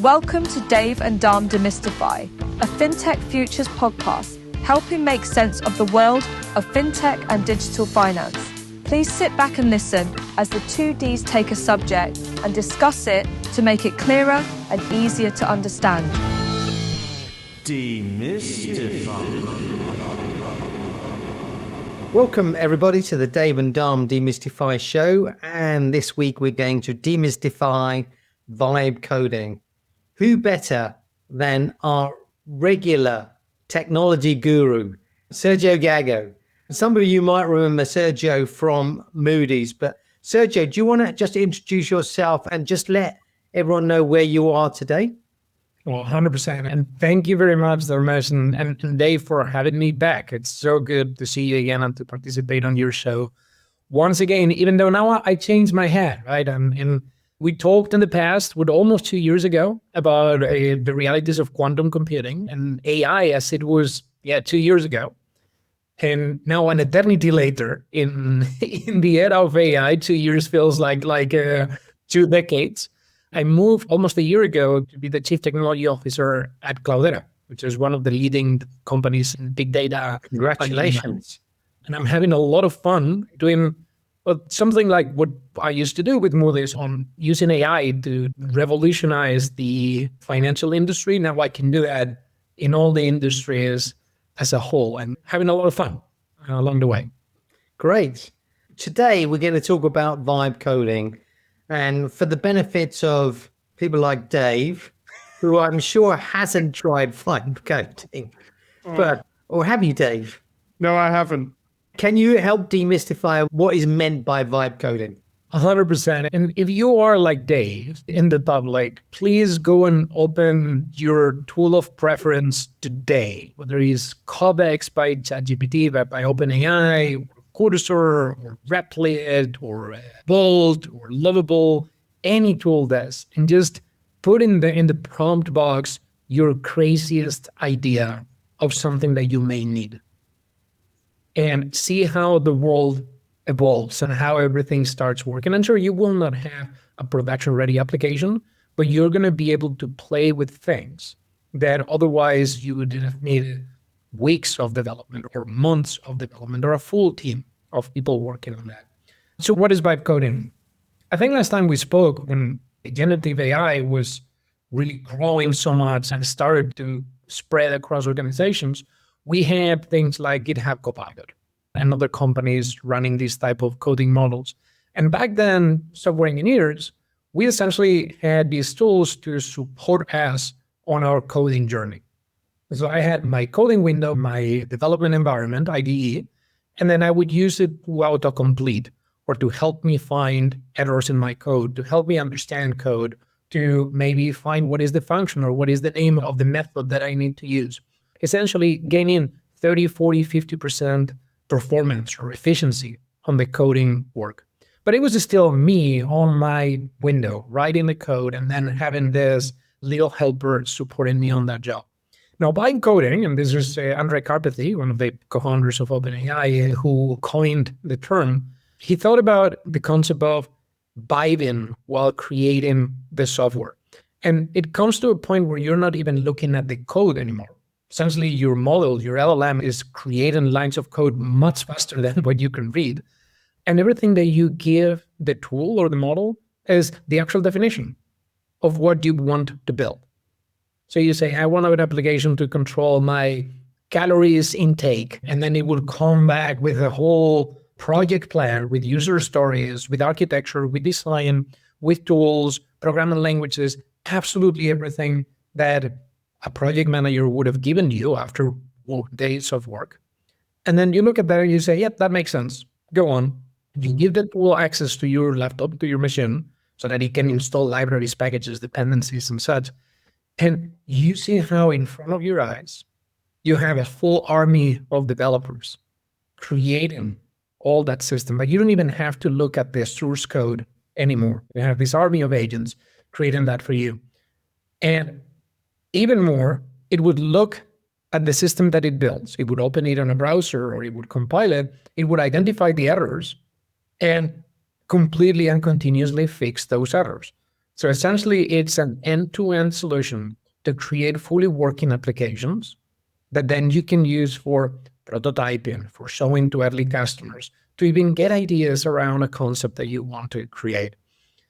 Welcome to Dave and Dharm Demystify, a FinTech Futures podcast, helping make sense of the world of FinTech and digital finance. Please sit back and listen as the two Ds take a subject and discuss it to make it clearer and easier to understand. Demystify. Welcome everybody to the Dave and Dharm Demystify show, and this week we're going to demystify vibe coding. Who better than our regular technology guru, Sergio Gago? Some of you might remember Sergio from Moody's, but Sergio, do you want to just introduce yourself and just let everyone know where you are today? Well, 100%. And thank you very much, Dharmesh and Dave, for having me back. It's so good to see you again and to participate on your show once again, even though now I changed my hat, right? And we talked in the past, almost 2 years ago, about the realities of quantum computing and AI as it was, 2 years ago. And now an eternity later, in the era of AI, 2 years feels like 2 decades. I moved almost a year ago to be the Chief Technology Officer at Cloudera, which is one of the leading companies in big data. Congratulations. And I'm having a lot of fun doing something like what I used to do with Moody on using AI to revolutionize the financial industry. Now I can do that in all the industries as a whole and having a lot of fun along the way. Great. Today we're going to talk about vibe coding. And for the benefits of people like Dave, who I'm sure hasn't tried vibe coding, or have you, Dave? No, I haven't. Can you help demystify what is meant by vibe coding? 100%. And if you are like Dave in the public, please go and open your tool of preference today, whether it's Codex by ChatGPT, by OpenAI, Cursor, or Replit, or Bolt, or Lovable, any tool does, and just put in the prompt box your craziest idea of something that you may need, and see how the world evolves and how everything starts working. I'm sure you will not have a production-ready application, but you're going to be able to play with things that otherwise you would have needed weeks of development or months of development or a full team of people working on that. So what is vibe coding? I think last time we spoke, when generative AI was really growing so much and started to spread across organizations, we had things like GitHub Copilot and other companies running these type of coding models. And back then, software engineers, we essentially had these tools to support us on our coding journey. So I had my coding window, my development environment, IDE, and then I would use it to autocomplete or to help me find errors in my code, to help me understand code, to maybe find what is the function or what is the name of the method that I need to use. Essentially gaining 30, 40, 50% performance or efficiency on the coding work. But it was still me on my window, writing the code and then having this little helper supporting me on that job. Now, vibe coding, and this is Andre Karpathy, one of the co-founders of OpenAI, who coined the term, he thought about the concept of vibing while creating the software. And it comes to a point where you're not even looking at the code anymore. Essentially, your model, your LLM, is creating lines of code much faster than what you can read. And everything that you give the tool or the model is the actual definition of what you want to build. So you say, I want an application to control my calories intake, and then it will come back with a whole project plan, with user stories, with architecture, with design, with tools, programming languages, absolutely everything that a project manager would have given you after days of work. And then you look at that and you say, yep, that makes sense. Go on. You give the tool access to your laptop, to your machine, so that it can install libraries, packages, dependencies, and such. And you see how in front of your eyes, you have a full army of developers creating all that system. But you don't even have to look at the source code anymore. You have this army of agents creating that for you. And even more, it would look at the system that it builds. It would open it on a browser or it would compile it. It would identify the errors and completely and continuously fix those errors. So essentially, it's an end-to-end solution to create fully working applications that then you can use for prototyping, for showing to early customers, to even get ideas around a concept that you want to create.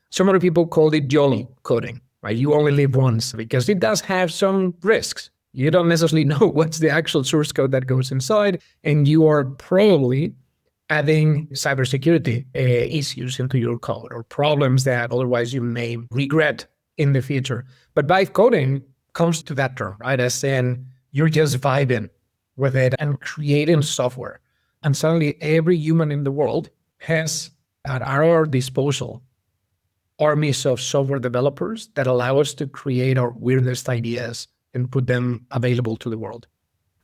Some other people call it YOLO coding, right? You only live once, because it does have some risks. You don't necessarily know what's the actual source code that goes inside, and you are probably adding cybersecurity issues into your code or problems that otherwise you may regret in the future. But vibe coding comes to that term, right? As in, you're just vibing with it and creating software. And suddenly every human in the world has at our disposal armies of software developers that allow us to create our weirdest ideas and put them available to the world.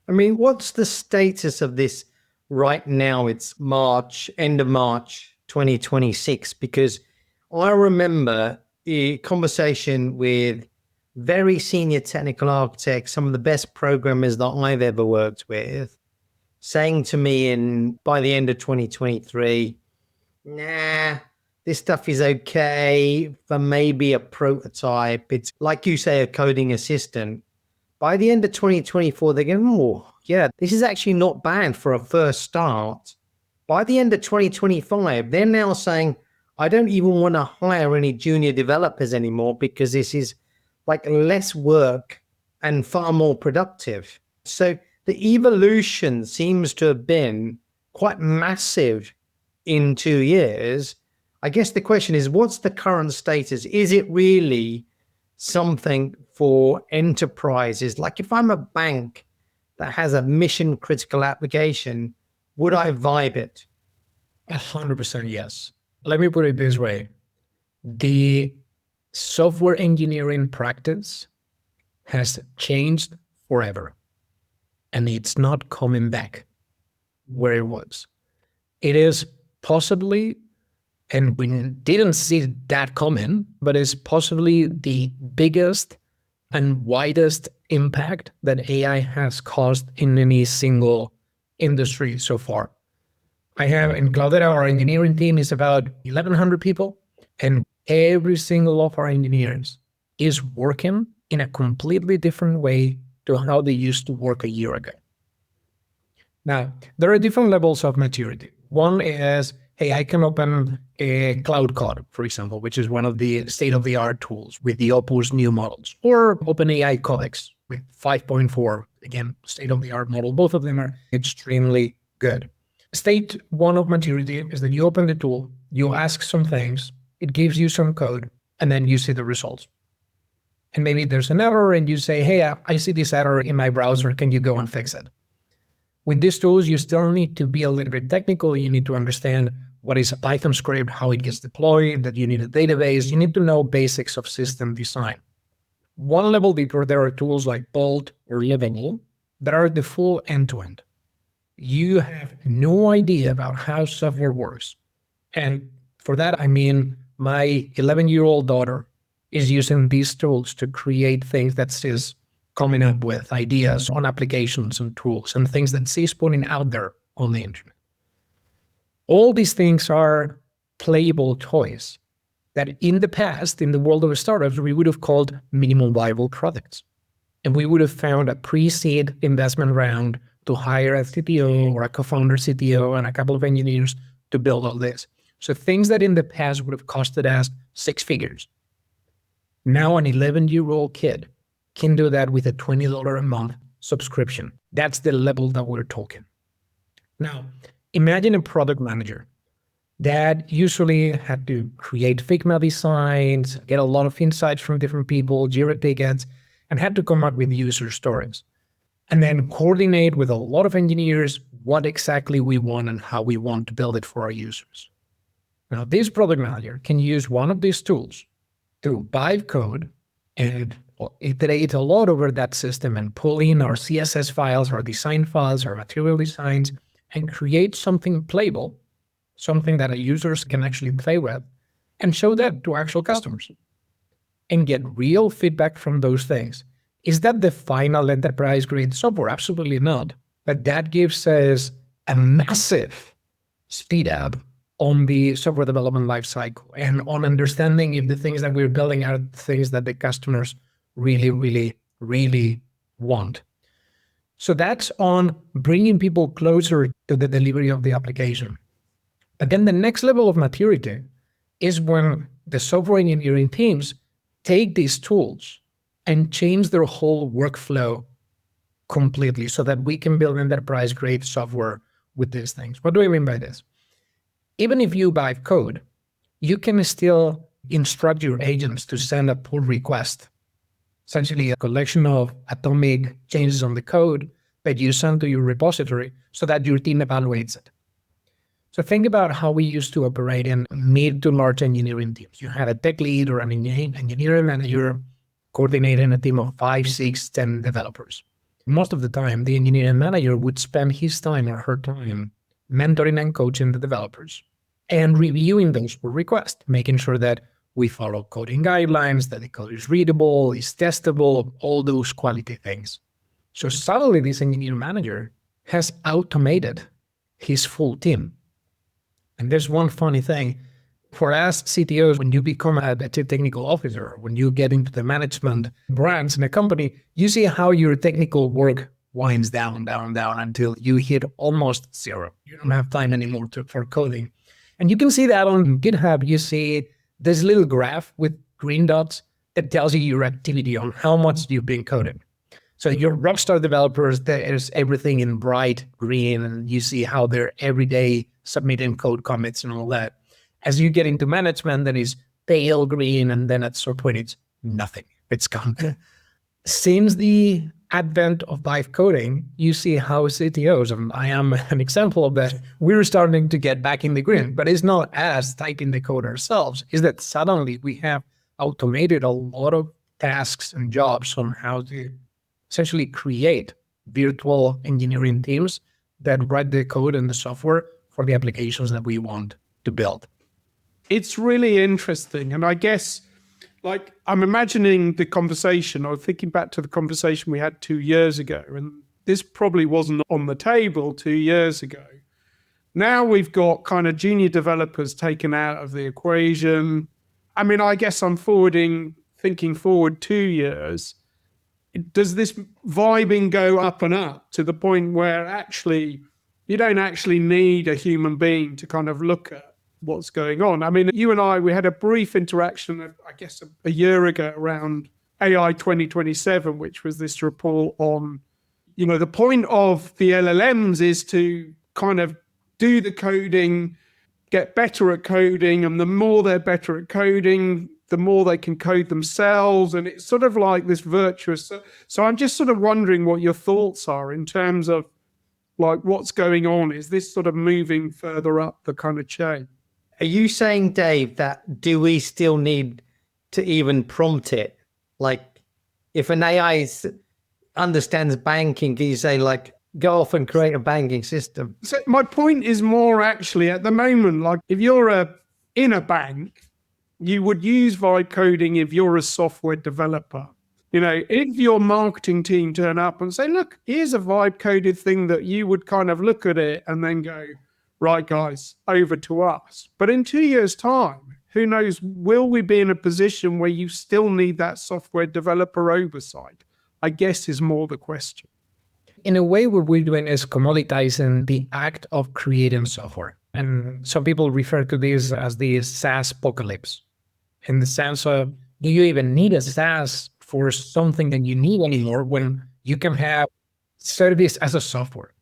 I mean, what's the status of this right now? It's March, end of March 2026, because I remember a conversation with very senior technical architects, some of the best programmers that I've ever worked with, saying to me by the end of 2023, nah, this stuff is okay for maybe a prototype. It's like you say, a coding assistant. By the end of 2024, they're going, oh, yeah, this is actually not bad for a first start. By the end of 2025, they're now saying, I don't even want to hire any junior developers anymore because this is like less work and far more productive. So the evolution seems to have been quite massive in 2 years. I guess the question is, what's the current status? Is it really something for enterprises? Like if I'm a bank that has a mission critical application, would I vibe it? 100% yes. Let me put it this way. The software engineering practice has changed forever, and it's not coming back where it was. It is possibly, and we didn't see that coming, but it's possibly the biggest and widest impact that AI has caused in any single industry so far. I have in Cloudera, our engineering team is about 1,100 people, and every single of our engineers is working in a completely different way to how they used to work a year ago. Now, there are different levels of maturity. One is, hey, I can open a Cloud Code, for example, which is one of the state-of-the-art tools with the Opus new models, or OpenAI Codex with 5.4, again, state-of-the-art model. Both of them are extremely good. State one of maturity is that you open the tool, you ask some things, it gives you some code, and then you see the results. And maybe there's an error and you say, hey, I see this error in my browser, can you go and fix it? With these tools, you still need to be a little bit technical. You need to understand what is a Python script, how it gets deployed, that you need a database. You need to know basics of system design. One level deeper, there are tools like Bolt or Readiness that are the full end-to-end. You have no idea about how software works. And for that, I mean, my 11-year-old daughter is using these tools to create things that she's coming up with ideas on applications and tools and things that she's putting out there on the internet. All these things are playable toys that in the past, in the world of startups, we would have called minimum viable products. And we would have found a pre-seed investment round to hire a CTO or a co-founder CTO and a couple of engineers to build all this. So things that in the past would have costed us 6 figures. Now an 11-year-old kid can do that with a $20 a month subscription. That's the level that we're talking. Now, imagine a product manager that usually had to create Figma designs, get a lot of insights from different people, Jira tickets, and had to come up with user stories. And then coordinate with a lot of engineers what exactly we want and how we want to build it for our users. Now, this product manager can use one of these tools to vibe code and iterate a lot over that system and pull in our CSS files, our design files, our material designs, and create something playable, something that our users can actually play with, and show that to actual customers and get real feedback from those things. Is that the final enterprise-grade software? Absolutely not. But that gives us a massive speed up on the software development lifecycle and on understanding if the things that we're building are things that the customers really, really, really want. So that's on bringing people closer to the delivery of the application. But then the next level of maturity is when the software engineering teams take these tools and change their whole workflow completely so that we can build enterprise-grade software with these things. What do I mean by this? Even if you vibe code, you can still instruct your agents to send a pull request, essentially a collection of atomic changes on the code that you send to your repository so that your team evaluates it. So think about how we used to operate in mid to large engineering teams. You had a tech lead or an engineering manager coordinating a team of 5, 6, 10 developers. Most of the time, the engineering manager would spend his time or her time mentoring and coaching the developers and reviewing those pull requests, making sure that we follow coding guidelines, that the code is readable, is testable, all those quality things. So suddenly this engineering manager has automated his full team. And there's one funny thing. For us CTOs, when you become a chief technical officer, when you get into the management branch in a company, you see how your technical work winds down until you hit almost zero. You don't have time anymore for coding. And you can see that on GitHub. You see this little graph with green dots that tells you your activity on how much you've been coding. So your rockstar developers, there's everything in bright green, and you see how they're every day submitting code commits and all that. As you get into management, that is pale green, and then at some point it's nothing. It's gone. Since the advent of vibe coding, you see how CTOs, and I am an example of that, we're starting to get back in the green. But it's not us typing the code ourselves. It's that suddenly we have automated a lot of tasks and jobs on how to essentially create virtual engineering teams that write the code and the software for the applications that we want to build. It's really interesting. And I guess, like, I'm imagining the conversation, or thinking back to the conversation we had 2 years ago, and this probably wasn't on the table 2 years ago. Now we've got kind of junior developers taken out of the equation. I mean, I guess I'm thinking forward 2 years. Does this vibing go up and up to the point where actually you don't actually need a human being to kind of look at what's going on? I mean, you and I, we had a brief interaction, I guess, a year ago around AI 2027, which was this report on, you know, the point of the LLMs is to kind of do the coding, get better at coding, and the more they're better at coding, the more they can code themselves. And it's sort of like this virtuous. So I'm just sort of wondering what your thoughts are in terms of like what's going on. Is this sort of moving further up the kind of chain? Are you saying, Dave, that do we still need to even prompt it? Like if an AI understands banking, can you say like, go off and create a banking system? So my point is more actually at the moment, like if you're in a bank, you would use vibe coding if you're a software developer. You know, if your marketing team turn up and say, look, here's a vibe coded thing, that you would kind of look at it and then go, right, guys, over to us. But in 2 years' time, who knows, will we be in a position where you still need that software developer oversight? I guess is more the question. In a way, what we're doing is commoditizing the act of creating software. And some people refer to this as the SaaS Pocalypse, in the sense of, do you even need a SaaS for something that you need anymore when you can have service as a software?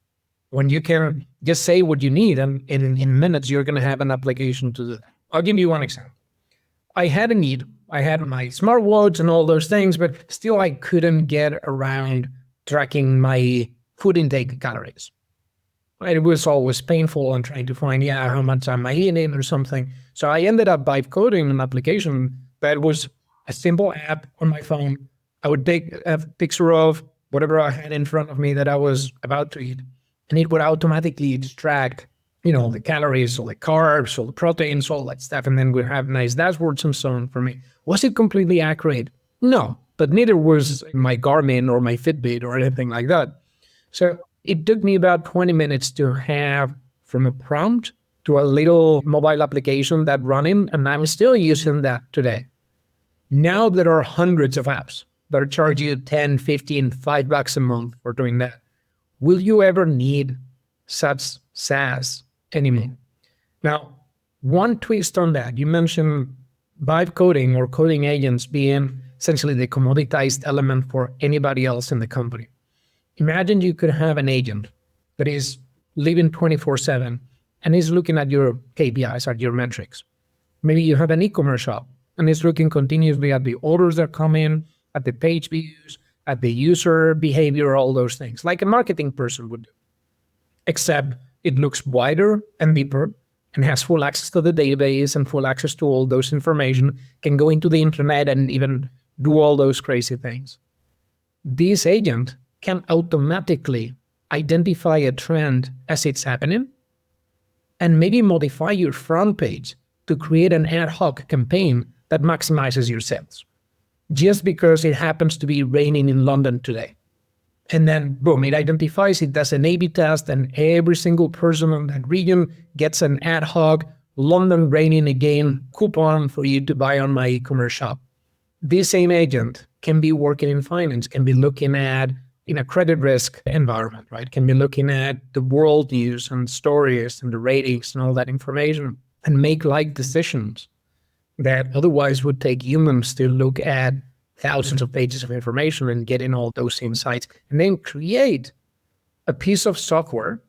When you can just say what you need, and in minutes, you're going to have an application to do that. I'll give you one example. I had a need. I had my smartwatch and all those things, but still I couldn't get around tracking my food intake calories. It was always painful and trying to find, how much am I eating or something. So I ended up by coding an application that was a simple app on my phone. I would take a picture of whatever I had in front of me that I was about to eat, and it would automatically extract, the calories, all the carbs, all the proteins, all that stuff, and then we'd have nice dashboards and so on for me. Was it completely accurate? No, but neither was my Garmin or my Fitbit or anything like that. So it took me about 20 minutes to have, from a prompt to a little mobile application that running, and I'm still using that today. Now there are hundreds of apps that charge you 10, 15, $5 a month for doing that. Will you ever need such SaaS anymore? Now, one twist on that, you mentioned vibe coding or coding agents being essentially the commoditized element for anybody else in the company. Imagine you could have an agent that is living 24/7 and is looking at your KPIs, at your metrics. Maybe you have an e-commerce shop and is looking continuously at the orders that come in, at the page views, at the user behavior, all those things, like a marketing person would do. Except it looks wider and deeper and has full access to the database and full access to all those information, can go into the internet and even do all those crazy things. This agent can automatically identify a trend as it's happening and maybe modify your front page to create an ad hoc campaign that maximizes your sales, just because it happens to be raining in London today. And then, boom, it identifies, it does an A/B test, and every single person in that region gets an ad hoc London raining again coupon for you to buy on my e-commerce shop. This same agent can be working in finance, can be looking at in a credit risk environment, right? Can be looking at the world news and stories and the ratings and all that information and make like decisions that otherwise would take humans to look at thousands of pages of information and get in all those insights, and then create a piece of software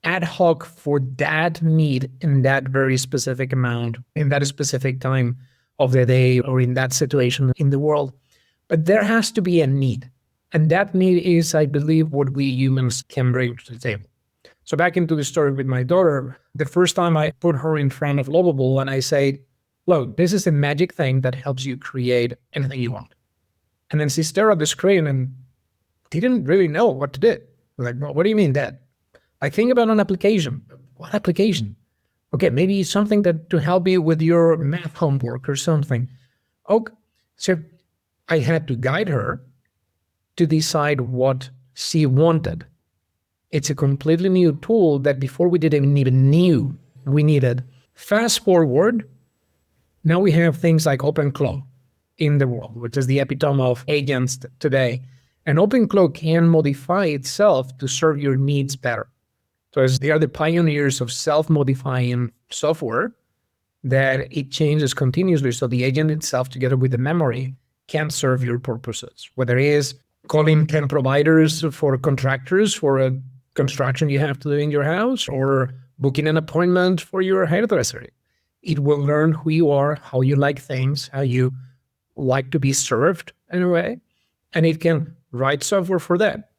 ad hoc for that need in that very specific amount, in that specific time of the day or in that situation in the world. But there has to be a need. And that need is, I believe, what we humans can bring to the table. So back into the story with my daughter, the first time I put her in front of Lovable and I say, look, this is a magic thing that helps you create anything you want. And then she stared at the screen and didn't really know what to do. Like, well, what do you mean, Dad? I think about an application. What application? Okay, maybe something that to help you with your math homework or something. Okay, so I had to guide her to decide what she wanted. It's a completely new tool that before we didn't even knew we needed. Fast forward, now we have things like OpenClaw in the world, which is the epitome of agents today. And OpenClaw can modify itself to serve your needs better. So as they are the pioneers of self-modifying software, that it changes continuously. So the agent itself, together with the memory, can serve your purposes, whether it is calling 10 providers for contractors for a construction you have to do in your house, or booking an appointment for your hairdresser. It will learn who you are, how you like things, how you like to be served in a way, and it can write software for that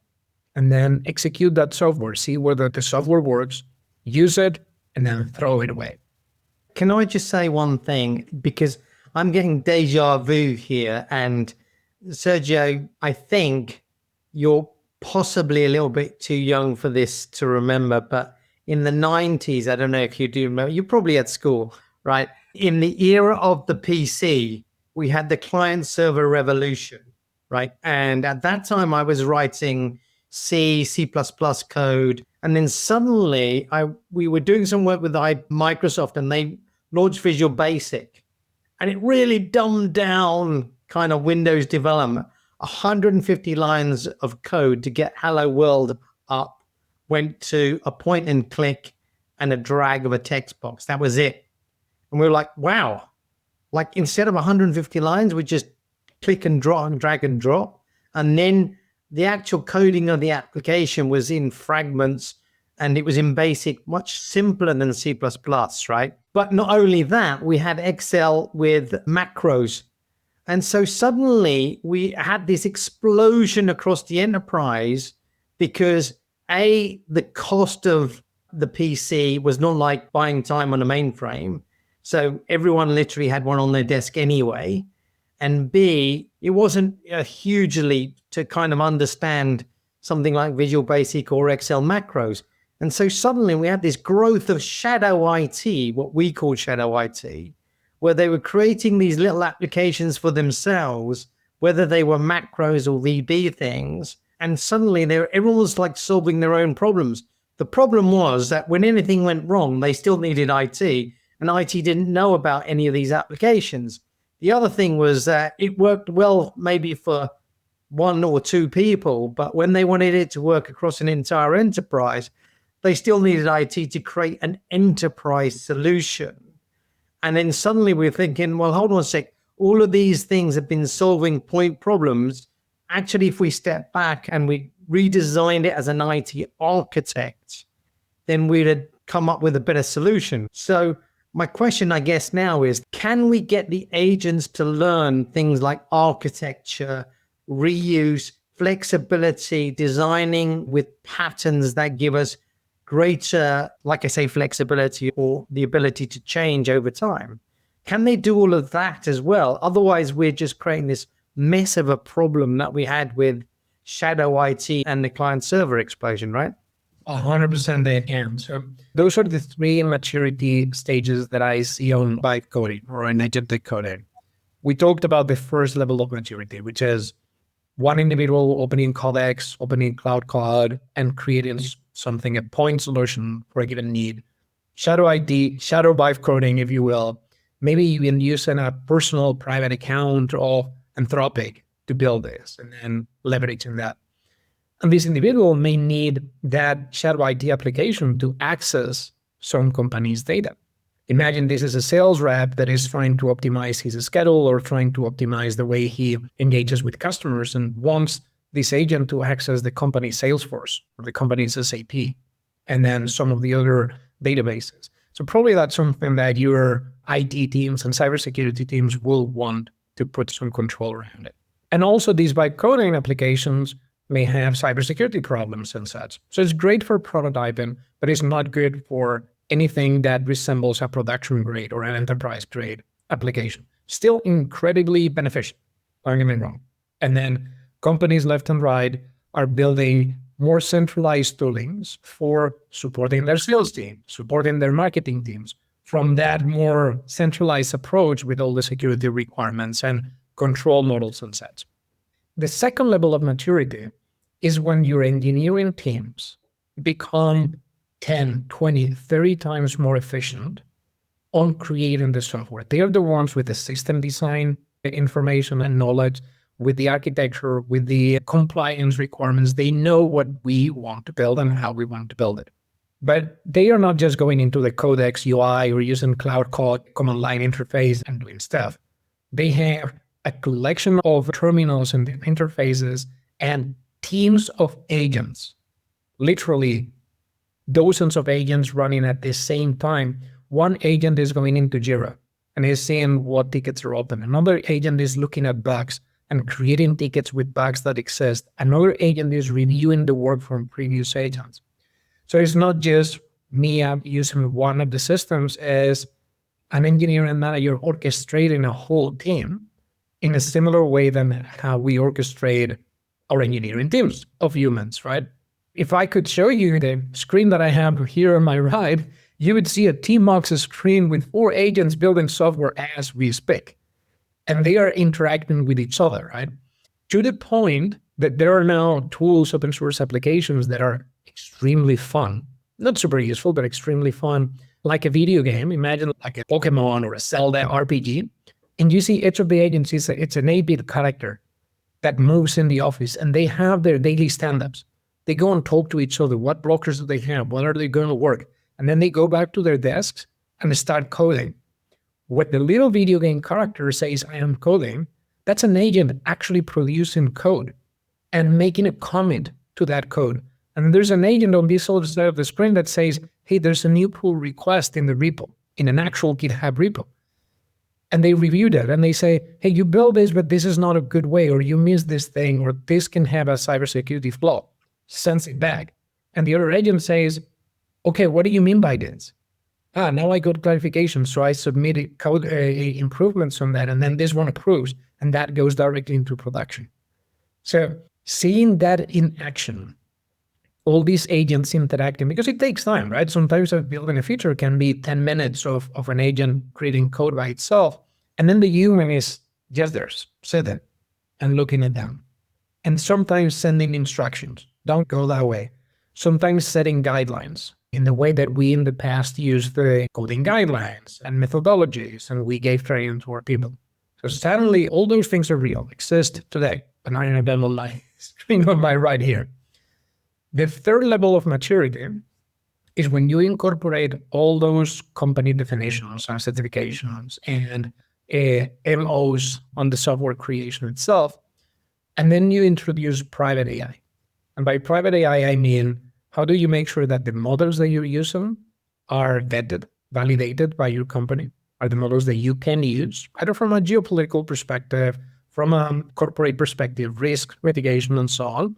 and then execute that software, see whether the software works, use it, and then throw it away. Can I just say one thing? Because I'm getting deja vu here. And Sergio, I think you're possibly a little bit too young for this to remember, but in the 90s, I don't know if you do remember, you're probably at school, right? In the era of the PC, we had the client-server revolution, right? And at that time, I was writing C, C++ code. And then suddenly we were doing some work with Microsoft and they launched Visual Basic. And it really dumbed down kind of Windows development. 150 lines of code to get Hello World up went to a point and click and a drag of a text box. That was it. And we were like, wow. Like instead of 150 lines, we just click and draw and drag and drop. And then the actual coding of the application was in fragments and it was in BASIC, much simpler than C++, right? But not only that, we had Excel with macros. And so suddenly we had this explosion across the enterprise because A, the cost of the PC was not like buying time on a mainframe. So everyone literally had one on their desk anyway. And B, it wasn't a huge leap to kind of understand something like Visual Basic or Excel macros. And so suddenly we had this growth of shadow IT, what we call shadow IT, where they were creating these little applications for themselves, whether they were macros or VB things. And suddenly everyone was like solving their own problems. The problem was that when anything went wrong, they still needed IT, and IT didn't know about any of these applications. The other thing was that it worked well maybe for 1 or 2 people, but when they wanted it to work across an entire enterprise, they still needed IT to create an enterprise solution. And then suddenly we're thinking, well, hold on a sec. All of these things have been solving point problems. Actually, if we step back and we redesigned it as an IT architect, then we'd have come up with a better solution. So my question, I guess, now is, can we get the agents to learn things like architecture, reuse, flexibility, designing with patterns that give us greater, like I say, flexibility or the ability to change over time? Can they do all of that as well? Otherwise, we're just creating this mess of a problem that we had with shadow IT and the client server explosion, right? 100% they can. So those are the 3 maturity stages that I see on vibe coding or in agentic coding. We talked about the first level of maturity, which is one individual opening codecs, opening cloud code, and creating something, a point solution for a given need. Shadow IT, shadow vibe coding, if you will. Maybe even using a personal private account of Anthropic to build this and then leveraging that. And this individual may need that shadow IT application to access some company's data. Imagine this is a sales rep that is trying to optimize his schedule or trying to optimize the way he engages with customers and wants this agent to access the company's Salesforce or the company's SAP and then some of the other databases. So probably that's something that your IT teams and cybersecurity teams will want to put some control around it. And also these vibe coding applications may have cybersecurity problems and such. So it's great for prototyping, but it's not good for anything that resembles a production grade or an enterprise grade application. Still incredibly beneficial, don't get me wrong. And then companies left and right are building more centralized toolings for supporting their sales team, supporting their marketing teams from that more centralized approach with all the security requirements and control models and sets. The second level of maturity is when your engineering teams become 10, 20, 30 times more efficient on creating the software. They are the ones with the system design information and knowledge, with the architecture, with the compliance requirements. They know what we want to build and how we want to build it. But they are not just going into the Codex UI or using Cloud Code command line interface and doing stuff. They have a collection of terminals and interfaces and teams of agents, literally dozens of agents running at the same time. One agent is going into Jira and is seeing what tickets are open. Another agent is looking at bugs and creating tickets with bugs that exist. Another agent is reviewing the work from previous agents. So it's not just me using one of the systems as an engineering manager orchestrating a whole team in a similar way than how we orchestrate our engineering teams of humans, right? If I could show you the screen that I have here on my right, you would see a Tmux screen with 4 agents building software as we speak. And they are interacting with each other, right? To the point that there are now tools, open source applications that are extremely fun, not super useful, but extremely fun, like a video game. Imagine like a Pokemon or a Zelda RPG. And you see each of the agents, it's an 8-bit character that moves in the office and they have their daily stand-ups. They go and talk to each other. What blockers do they have? What are they going to work? And then they go back to their desks and they start coding. What the little video game character says, I am coding, that's an agent actually producing code and making a comment to that code. And there's an agent on this other side of the screen that says, hey, there's a new pull request in the repo, in an actual GitHub repo. And they review that and they say, hey, you built this, but this is not a good way, or you missed this thing, or this can have a cybersecurity flaw. Sends it back. And the other agent says, okay, what do you mean by this? Now I got clarification. So I submitted code improvements on that, and then this one approves, and that goes directly into production. So seeing that in action, all these agents interacting, because it takes time, right? Sometimes building a feature can be 10 minutes of an agent creating code by itself. And then the human is just there, sitting and looking at them. And sometimes sending instructions. Don't go that way. sometimes setting guidelines in the way that we in the past used the coding guidelines and methodologies, and we gave training to our people. So suddenly all those things are real, exist today, and I have them on my screen on my right here. The third level of maturity is when you incorporate all those company definitions and certifications and MOs on the software creation itself, and then you introduce private AI. And by private AI, I mean, how do you make sure that the models that you're using are vetted, validated by your company, are the models that you can use, either from a geopolitical perspective, from a corporate perspective, risk mitigation, and so on.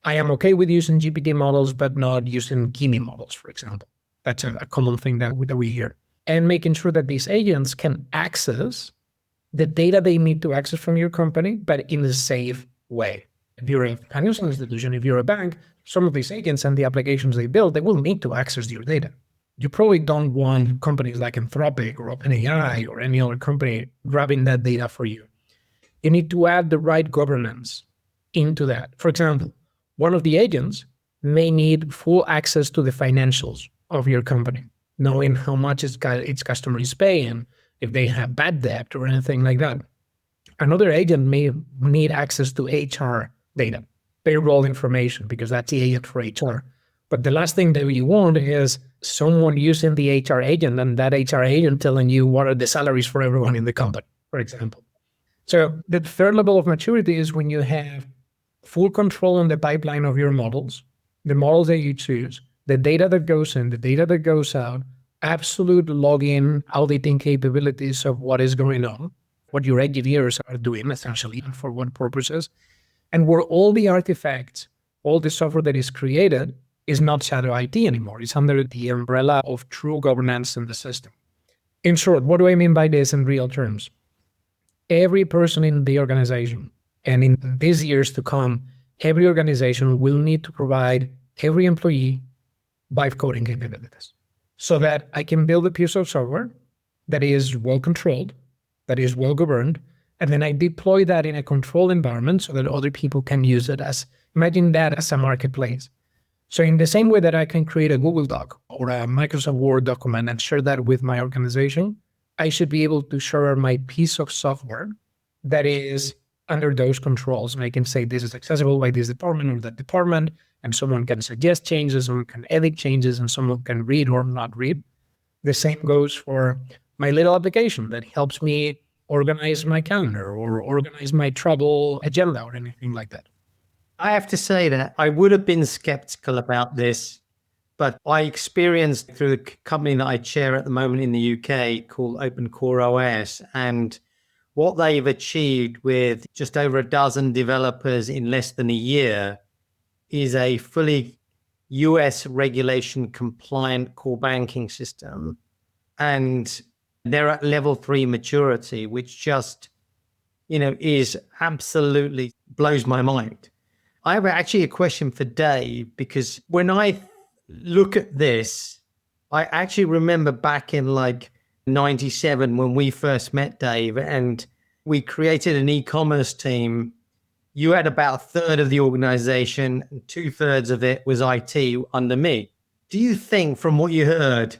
I am okay with using GPT models, but not using Kimi models, for example. That's a common thing that we hear. And making sure that these agents can access the data they need to access from your company, but in a safe way. If you're a financial institution, if you're a bank, some of these agents and the applications they build, they will need to access your data. You probably don't want companies like Anthropic or OpenAI or any other company grabbing that data for you. You need to add the right governance into that. For example, one of the agents may need full access to the financials of your company, knowing how much its customer is paying, if they have bad debt or anything like that. Another agent may need access to HR data, payroll information, because that's the agent for HR. But the last thing that you want is someone using the HR agent and that HR agent telling you what are the salaries for everyone in the company, for example. So the third level of maturity is when you have full control on the pipeline of your models, the models that you choose, the data that goes in, the data that goes out, absolute login, auditing capabilities of what is going on, what your engineers are doing essentially, and for what purposes, and where all the artifacts, all the software that is created is not shadow IT anymore. It's under the umbrella of true governance in the system. In short, what do I mean by this in real terms? Every person in the organization, and in these years to come, every organization will need to provide every employee vibe coding capabilities so that I can build a piece of software that is well controlled, that is well governed, and then I deploy that in a controlled environment so that other people can use it imagine that as a marketplace. So in the same way that I can create a Google Doc or a Microsoft Word document and share that with my organization, I should be able to share my piece of software that is under those controls. And I can say this is accessible by this department or that department, and someone can suggest changes, someone can edit changes, and someone can read or not read. The same goes for my little application that helps me organize my calendar or organize my travel agenda or anything like that. I have to say that I would have been skeptical about this, but I experienced through the company that I chair at the moment in the UK called Open Core OS, and what they've achieved with just over a dozen developers in less than a year is a fully US regulation compliant core banking system. And they're at level 3 maturity, which just, is absolutely blows my mind. I have actually a question for Dave, because when I look at this, I actually remember back in 97 when we first met, Dave, and we created an e-commerce team. You had about a third of the organization and 2/3 of it was IT under me. Do you think, from what you heard,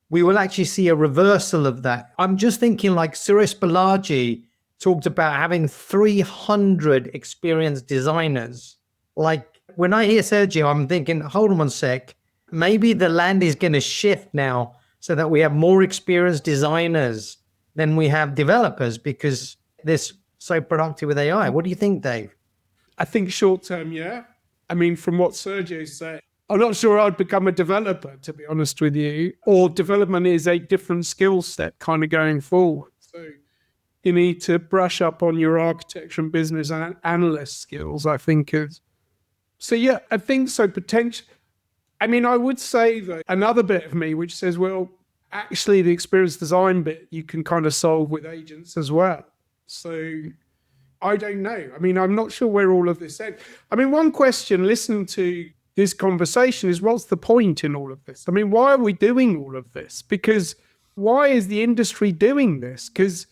we will actually see a reversal of that? I'm just thinking Suresh Balaji talked about having 300 experienced designers. When I hear Sergio, I'm thinking, hold on one sec. Maybe the land is going to shift now so that we have more experienced designers than we have developers because they're so productive with AI. What do you think, Dave? I think short term, yeah. I mean, from what Sergio said, I'm not sure I'd become a developer, to be honest with you, or development is a different skill set kind of going forward. So you need to brush up on your architecture and business analyst skills, I think. So, yeah, I think so. Potentially. I mean, I would say that another bit of me which says, well, actually the experience design bit you can kind of solve with agents as well. So I don't know. I mean, I'm not sure where all of this ends. I mean, one question listening to this conversation is, what's the point in all of this? I mean, why are we doing all of this? Because why is the industry doing this? Because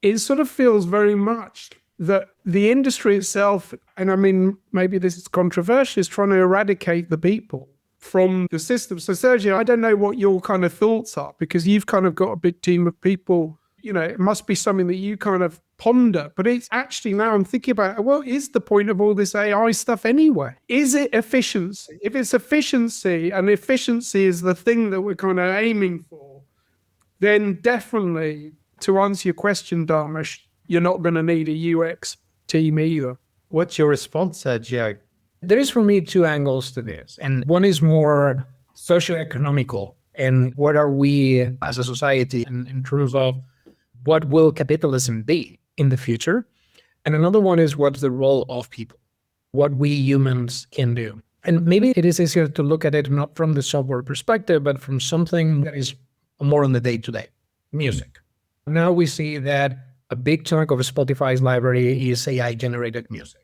it sort of feels very much that the industry itself, and I mean, maybe this is controversial, is trying to eradicate the people from the system. So Sergio, I don't know what your kind of thoughts are, because you've kind of got a big team of people. You know, it must be something that you kind of ponder, but it's actually, now I'm thinking about, what is the point of all this AI stuff anyway? Is it efficiency? If it's efficiency, and efficiency is the thing that we're kind of aiming for, then definitely, to answer your question, Dharmesh, you're not going to need a UX team either. What's your response, Sergio? There is for me two angles to this. And one is more socioeconomical. And what are we as a society in terms of what will capitalism be in the future? And another one is what's the role of people, what we humans can do. And maybe it is easier to look at it not from the software perspective, but from something that is more on the day-to-day, music. Now we see that a big chunk of Spotify's library is AI-generated music.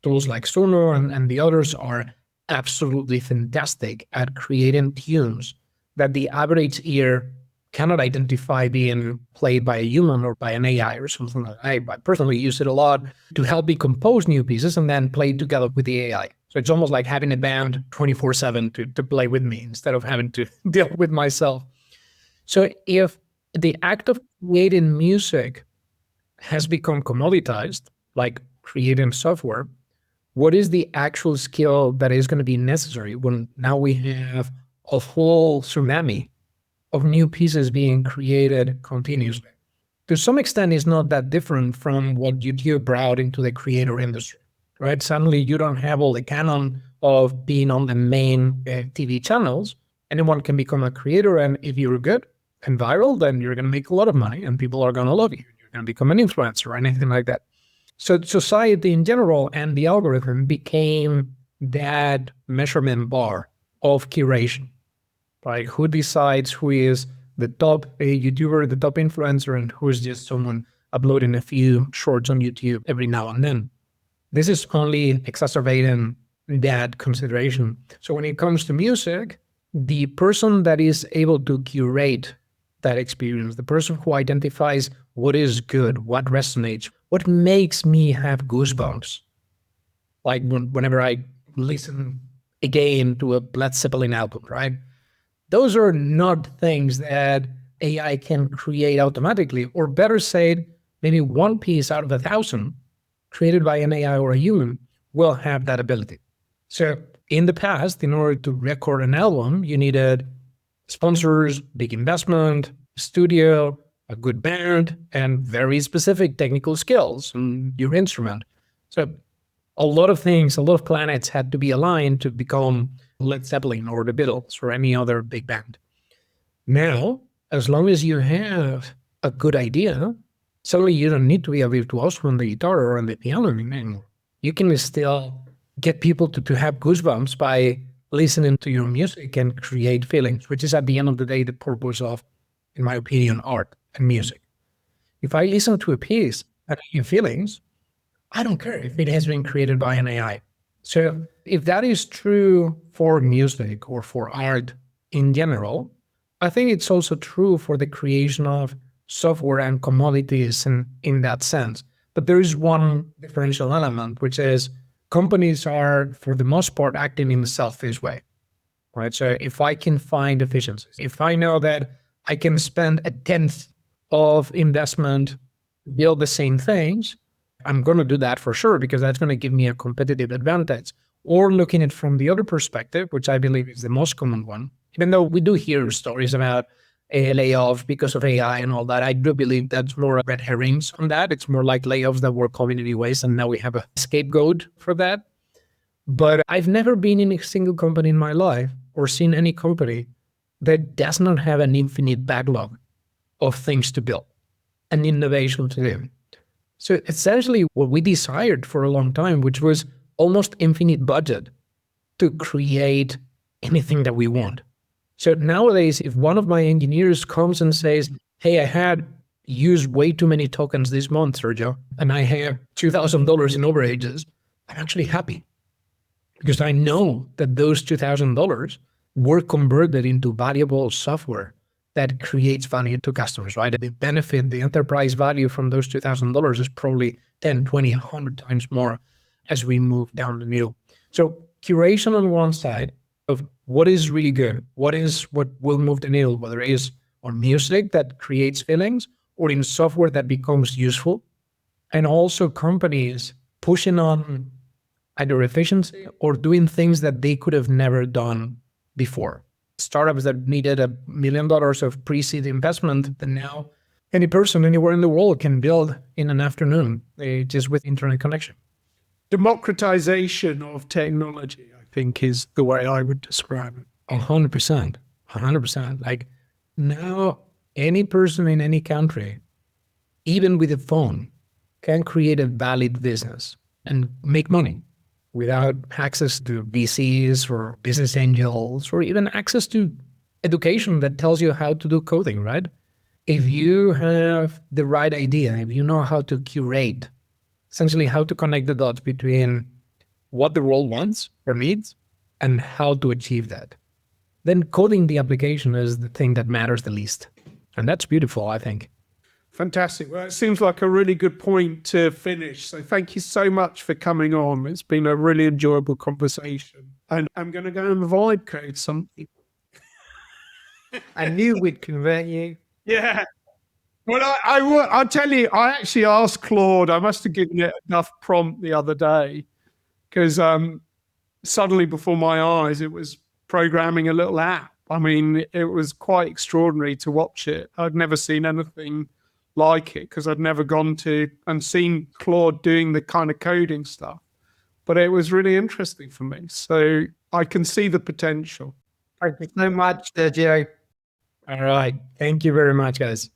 Tools like Sono and the others are absolutely fantastic at creating tunes that the average ear cannot identify being played by a human or by an AI or something like that. I personally use it a lot to help me compose new pieces and then play together with the AI. So it's almost like having a band 24/7 to play with me instead of having to deal with myself. So if the act of creating music has become commoditized, like creating software, what is the actual skill that is going to be necessary when now we have a whole tsunami of new pieces being created continuously? To some extent, it's not that different from what YouTube brought into the creator industry, right? Suddenly, you don't have all the canon of being on the main TV channels. Anyone can become a creator, and if you're good and viral, then you're going to make a lot of money, and people are going to love you. You're going to become an influencer or anything like that. So society in general and the algorithm became that measurement bar of curation. Like, who decides who is the top YouTuber, the top influencer, and who is just someone uploading a few shorts on YouTube every now and then? This is only exacerbating that consideration. So when it comes to music, the person that is able to curate that experience, the person who identifies what is good, what resonates, what makes me have goosebumps, like whenever I listen again to a Led Zeppelin album, right? Those are not things that AI can create automatically, or better said, maybe one piece out of 1,000 created by an AI or a human will have that ability. So in the past, in order to record an album, you needed sponsors, big investment, studio, a good band, and very specific technical skills on your instrument. So a lot of things, a lot of planets had to be aligned to become Led Zeppelin or the Beatles or any other big band. Now, as long as you have a good idea, suddenly you don't need to be a virtuoso on the guitar or on the piano anymore. You can still get people to have goosebumps by listening to your music and create feelings, which is at the end of the day the purpose of, in my opinion, art and music. If I listen to a piece and I have feelings, I don't care if it has been created by an AI. So if that is true for music or for art in general, I think it's also true for the creation of software and commodities in that sense. But there is one differential element, which is companies are, for the most part, acting in a selfish way, right? So if I can find efficiencies, if I know that I can spend 1/10 of investment to build the same things, I'm going to do that for sure, because that's going to give me a competitive advantage. Or looking at it from the other perspective, which I believe is the most common one, even though we do hear stories about layoffs because of AI and all that, I do believe that's more red herrings on that. It's more like layoffs that were coming anyways, and now we have a scapegoat for that. But I've never been in a single company in my life or seen any company that does not have an infinite backlog of things to build and innovation to do. So essentially what we desired for a long time, which was almost infinite budget to create anything that we want. So nowadays, if one of my engineers comes and says, hey, I had used way too many tokens this month, Sergio, and I have $2,000 in overages, I'm actually happy, because I know that those $2,000 were converted into valuable software that creates value to customers, right? The benefit, the enterprise value from those $2,000 is probably 10, 20, 100 times more as we move down the middle. So curation on one side of what is really good, what will move the needle, whether it is on music that creates feelings or in software that becomes useful. And also companies pushing on either efficiency or doing things that they could have never done before. Startups that needed $1 million of pre-seed investment that now any person anywhere in the world can build in an afternoon, just with internet connection. Democratization of technology, I think, is the way I would describe it. 100%. Like now, any person in any country, even with a phone, can create a valid business and make money without access to VCs or business angels or even access to education that tells you how to do coding, right? If you have the right idea, if you know how to curate, essentially how to connect the dots between what the world wants or needs and how to achieve that, then coding the application is the thing that matters the least. And that's beautiful, I think. Fantastic. Well, it seems like a really good point to finish. So thank you so much for coming on. It's been a really enjoyable conversation. And I'm going to go and vibe code something. I knew we'd convert you. Yeah. Well, I'll tell you, I actually asked Claude, I must have given it enough prompt the other day, because suddenly before my eyes, it was programming a little app. I mean, it was quite extraordinary to watch it. I'd never seen anything like it because I'd never gone to and seen Claude doing the kind of coding stuff. But it was really interesting for me. So I can see the potential. Thank you so much, Sergio. All right. Thank you very much, guys.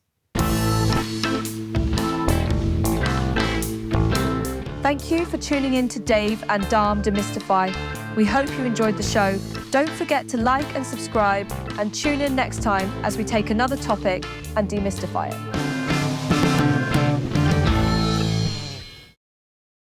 Thank you for tuning in to Dave and Dharm Demystify. We hope you enjoyed the show. Don't forget to like and subscribe and tune in next time as we take another topic and demystify it.